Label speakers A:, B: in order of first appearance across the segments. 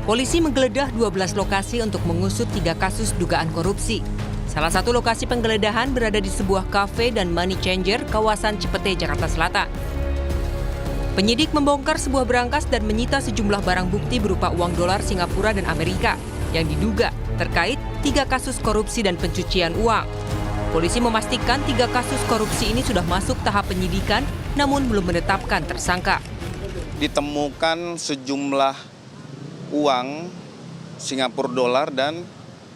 A: Polisi menggeledah 12 lokasi untuk mengusut 3 kasus dugaan korupsi. Salah satu lokasi penggeledahan berada di sebuah kafe dan money changer kawasan Cipete, Jakarta Selatan. Penyidik membongkar sebuah berangkas dan menyita sejumlah barang bukti berupa uang dolar Singapura dan Amerika yang diduga terkait 3 kasus korupsi dan pencucian uang. Polisi memastikan 3 kasus korupsi ini sudah masuk tahap penyidikan namun belum menetapkan tersangka.
B: Ditemukan sejumlah uang Singapura dolar dan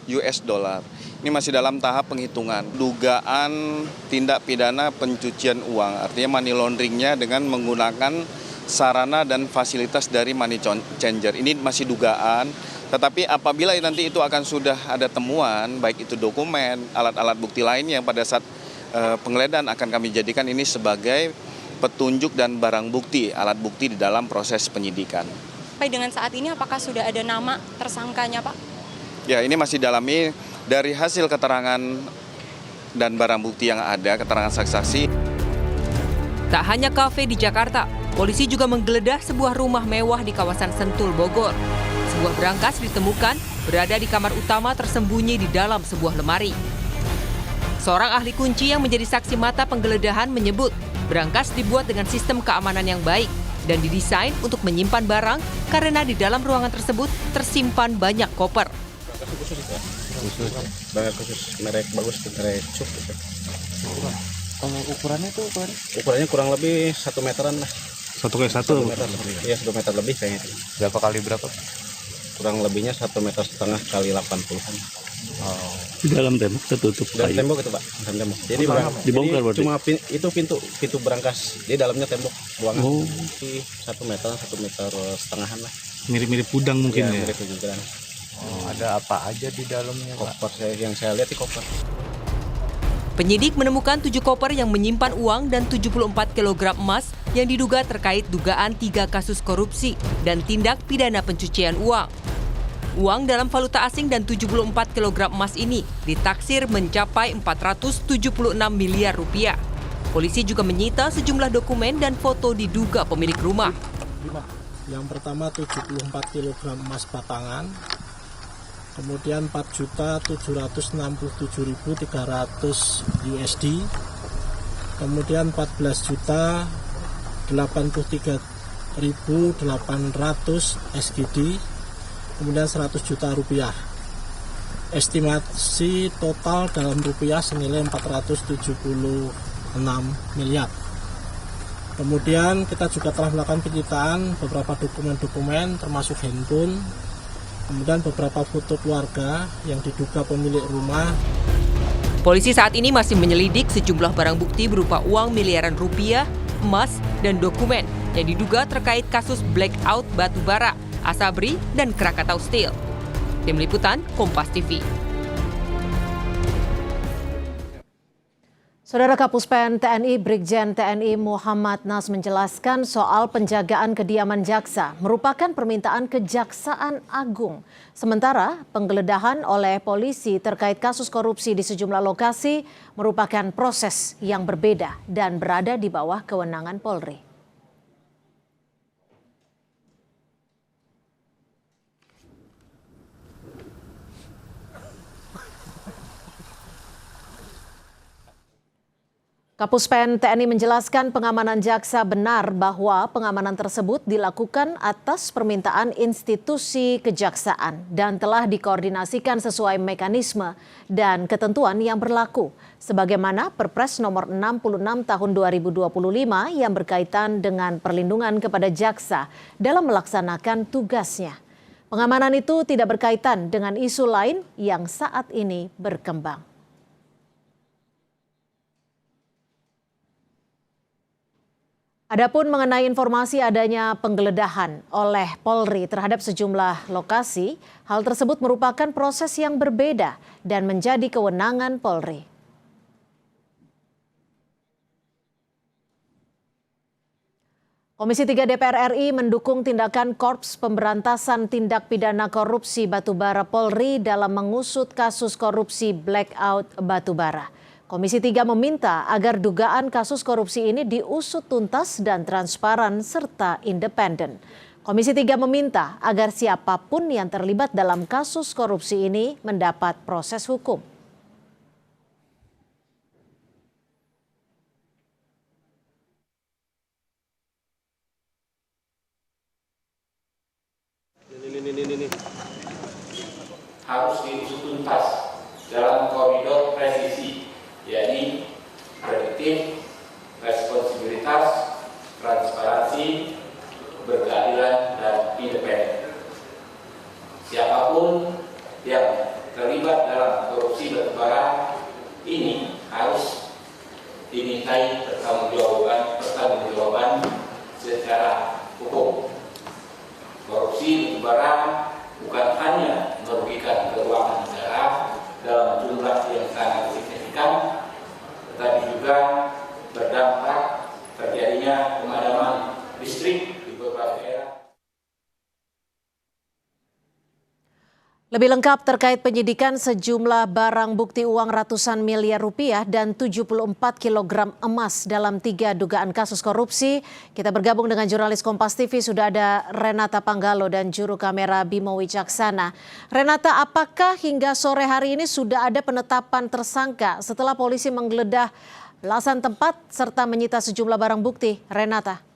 B: US dollar. Ini masih dalam tahap penghitungan. Dugaan tindak pidana pencucian uang, artinya money launderingnya dengan menggunakan sarana dan fasilitas dari money changer. Ini masih dugaan, tetapi apabila nanti itu akan sudah ada temuan, baik itu dokumen, alat-alat bukti lainnya pada saat penggeledahan akan kami jadikan ini sebagai petunjuk dan barang bukti, alat bukti di dalam proses penyidikan.
C: Sampai dengan saat ini apakah sudah ada nama tersangkanya, Pak?
B: Ya, ini masih dalami dari hasil keterangan dan barang bukti yang ada, keterangan saksi-saksi.
A: Tak hanya kafe di Jakarta, polisi juga menggeledah sebuah rumah mewah di kawasan Sentul, Bogor. Sebuah berangkas ditemukan berada di kamar utama tersembunyi di dalam sebuah lemari. Seorang ahli kunci yang menjadi saksi mata penggeledahan menyebut berangkas dibuat dengan sistem keamanan yang baik dan didesain untuk menyimpan barang karena di dalam ruangan tersebut tersimpan banyak koper.
D: Khusus merek bagus, merek cuk.
E: Kalau ukurannya tuh
D: Ukurannya kurang lebih 1 meteran lah.
E: 1x1?
D: 1 meter, iya 1 meter lebih kayaknya.
E: Berapa kali berapa?
D: Kurang lebihnya 1,5 meter kali 80-an.
E: Oh. Di dalam tembok tertutup
D: Dan
E: kayu?
D: tembok itu Pak, dalam tembok. Jadi
E: dibongkar berarti?
D: cuma itu pintu berangkas, di dalamnya tembok ruangan.
E: Oh.
D: 1 meter, 1,5 meter lah.
E: Mirip-mirip udang mungkin ya?
D: Mirip udang.
E: Oh, ada apa aja di dalamnya, Pak?
D: Koper yang saya lihat di koper.
A: Penyidik menemukan 7 koper yang menyimpan uang dan 74 kg emas yang diduga terkait dugaan 3 kasus korupsi dan tindak pidana pencucian uang. Uang dalam valuta asing dan 74 kg emas ini ditaksir mencapai 476 miliar rupiah. Polisi juga menyita sejumlah dokumen dan foto diduga pemilik rumah.
F: Yang pertama 74 kg emas batangan, kemudian 4.767.300 USD, kemudian 14.083.800 SGD, kemudian 100 juta rupiah. Estimasi total dalam rupiah senilai 476 miliar. Kemudian kita juga telah melakukan penyitaan beberapa dokumen-dokumen termasuk handphone, kemudian beberapa foto keluarga yang diduga pemilik rumah.
A: Polisi saat ini masih menyelidik sejumlah barang bukti berupa uang miliaran rupiah, emas, dan dokumen yang diduga terkait kasus blackout batubara, Asabri, dan Krakatau Steel. Tim Liputan, Kompas TV.
G: Saudara Kapuspen TNI Brigjen TNI Muhammad Nas menjelaskan soal penjagaan kediaman jaksa merupakan permintaan Kejaksaan Agung. Sementara penggeledahan oleh polisi terkait kasus korupsi di sejumlah lokasi merupakan proses yang berbeda dan berada di bawah kewenangan Polri. Kapuspen TNI menjelaskan pengamanan jaksa benar bahwa pengamanan tersebut dilakukan atas permintaan institusi kejaksaan dan telah dikoordinasikan sesuai mekanisme dan ketentuan yang berlaku. Sebagaimana Perpres nomor 66 tahun 2025 yang berkaitan dengan perlindungan kepada jaksa dalam melaksanakan tugasnya. Pengamanan itu tidak berkaitan dengan isu lain yang saat ini berkembang. Adapun mengenai informasi adanya penggeledahan oleh Polri terhadap sejumlah lokasi, hal tersebut merupakan proses yang berbeda dan menjadi kewenangan Polri. Komisi 3 DPR RI mendukung tindakan Korps Pemberantasan Tindak Pidana Korupsi Batubara Polri dalam mengusut kasus korupsi blackout batubara. Komisi 3 meminta agar dugaan kasus korupsi ini diusut tuntas dan transparan serta independen. Komisi 3 meminta agar siapapun yang terlibat dalam kasus korupsi ini mendapat proses hukum.
H: Harus diusut tuntas dalam koridor presisi, yakni prediktif, responsibilitas, transparansi, berkeadilan, dan independen. Siapapun yang terlibat dalam korupsi batubara ini harus dimintai pertanggungjawaban secara hukum. Korupsi batubara bukan hanya merugikan keuangan negara dalam jumlah yang sangat signifikan, tetapi juga berdampak terjadinya pemadaman listrik di beberapa daerah.
G: Lebih lengkap terkait penyidikan sejumlah barang bukti uang ratusan miliar rupiah dan 74 kg emas dalam 3 dugaan kasus korupsi. Kita bergabung dengan jurnalis Kompas TV, sudah ada Renata Panggalo dan juru kamera Bimo Wicaksana. Renata, apakah hingga sore hari ini sudah ada penetapan tersangka setelah polisi menggeledah belasan tempat serta menyita sejumlah barang bukti? Renata.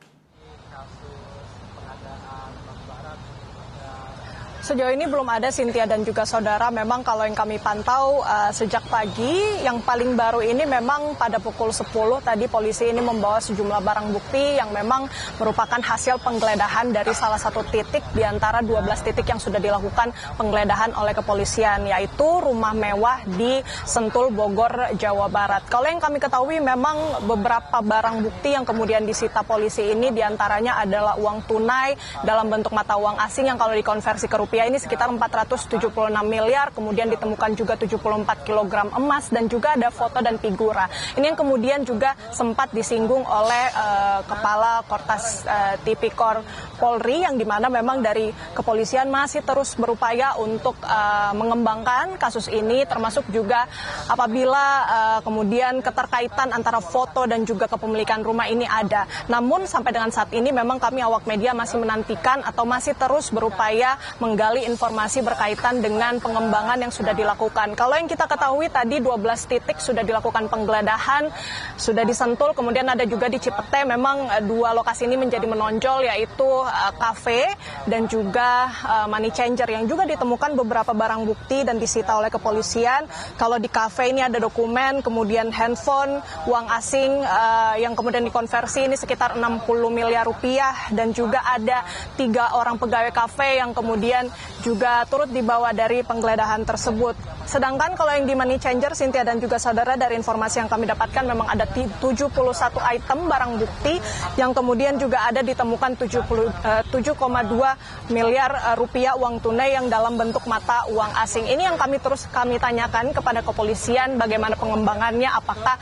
I: Sejauh ini belum ada, Cynthia dan juga saudara. Memang kalau yang kami pantau sejak pagi, yang paling baru ini memang pada pukul 10 tadi polisi ini membawa sejumlah barang bukti yang memang merupakan hasil penggeledahan dari salah satu titik di antara 12 titik yang sudah dilakukan penggeledahan oleh kepolisian, yaitu rumah mewah di Sentul, Bogor, Jawa Barat. Kalau yang kami ketahui memang beberapa barang bukti yang kemudian disita polisi ini diantaranya adalah uang tunai dalam bentuk mata uang asing yang kalau dikonversi ke rupiah ini sekitar 476 miliar, kemudian ditemukan juga 74 kg emas dan juga ada foto dan figura. Ini yang kemudian juga sempat disinggung oleh Kepala Kortas Tipikor Polri, yang dimana memang dari kepolisian masih terus berupaya untuk mengembangkan kasus ini, termasuk juga apabila kemudian keterkaitan antara foto dan juga kepemilikan rumah ini ada. Namun sampai dengan saat ini memang kami awak media masih menantikan atau masih terus berupaya menggali informasi berkaitan dengan pengembangan yang sudah dilakukan. Kalau yang kita ketahui tadi 12 titik sudah dilakukan penggeledahan, sudah di Sentul, kemudian ada juga di Cipete. Memang 2 lokasi ini menjadi menonjol, yaitu kafe dan juga money changer yang juga ditemukan beberapa barang bukti dan disita oleh kepolisian. Kalau di kafe ini ada dokumen, kemudian handphone, uang asing yang kemudian dikonversi ini sekitar 60 miliar rupiah, dan juga ada 3 orang pegawai kafe yang kemudian juga turut dibawa dari penggeledahan tersebut. Sedangkan kalau yang di money changer, Cynthia dan juga saudara, dari informasi yang kami dapatkan memang ada 71 item barang bukti yang kemudian juga ada ditemukan 7,2 miliar rupiah uang tunai yang dalam bentuk mata uang asing. Ini yang kami tanyakan kepada kepolisian bagaimana pengembangannya, apakah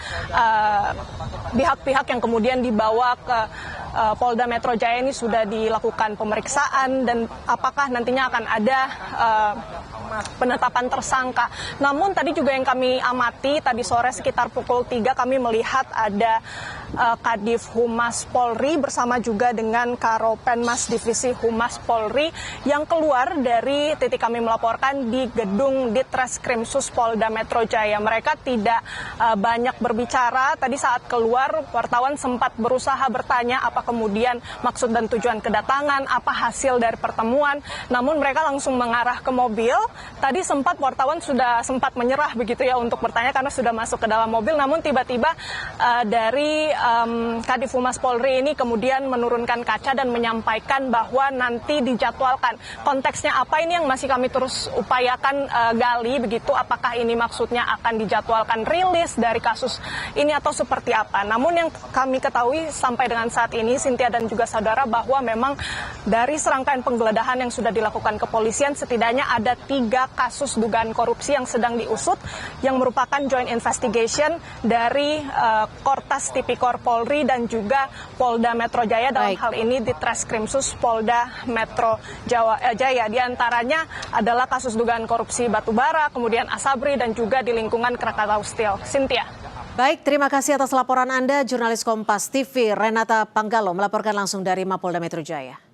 I: pihak-pihak yang kemudian dibawa ke Polda Metro Jaya ini sudah dilakukan pemeriksaan dan apakah nantinya akan ada penetapan tersangka. Namun tadi juga yang kami amati tadi sore sekitar pukul 3 kami melihat ada Kadif Humas Polri bersama juga dengan Karopenmas Divisi Humas Polri yang keluar dari titik kami melaporkan di gedung Ditreskrimsus Polda Metro Jaya. Mereka tidak banyak berbicara. Tadi saat keluar, wartawan sempat berusaha bertanya apa kemudian maksud dan tujuan kedatangan, apa hasil dari pertemuan. Namun mereka langsung mengarah ke mobil. Tadi wartawan sudah sempat menyerah begitu ya untuk bertanya karena sudah masuk ke dalam mobil. Namun tiba-tiba dari Kadif Humas Polri ini kemudian menurunkan kaca dan menyampaikan bahwa nanti dijadwalkan. Konteksnya apa ini yang masih kami terus upayakan gali begitu, apakah ini maksudnya akan dijadwalkan rilis dari kasus ini atau seperti apa. Namun yang kami ketahui sampai dengan saat ini, Cynthia dan juga saudara, bahwa memang dari serangkaian penggeledahan yang sudah dilakukan kepolisian setidaknya ada 3 kasus dugaan korupsi yang sedang diusut yang merupakan joint investigation dari Kortas Tipikor Polri dan juga Polda Metro Jaya. Dalam hal ini di Treskrimsus Polda Metro Jaya. Di antaranya adalah kasus dugaan korupsi batubara, kemudian Asabri dan juga di lingkungan Krakatau Steel. Cynthia.
G: Baik, terima kasih atas laporan Anda, jurnalis Kompas TV Renata Panggalo melaporkan langsung dari Mapolda Metro Jaya.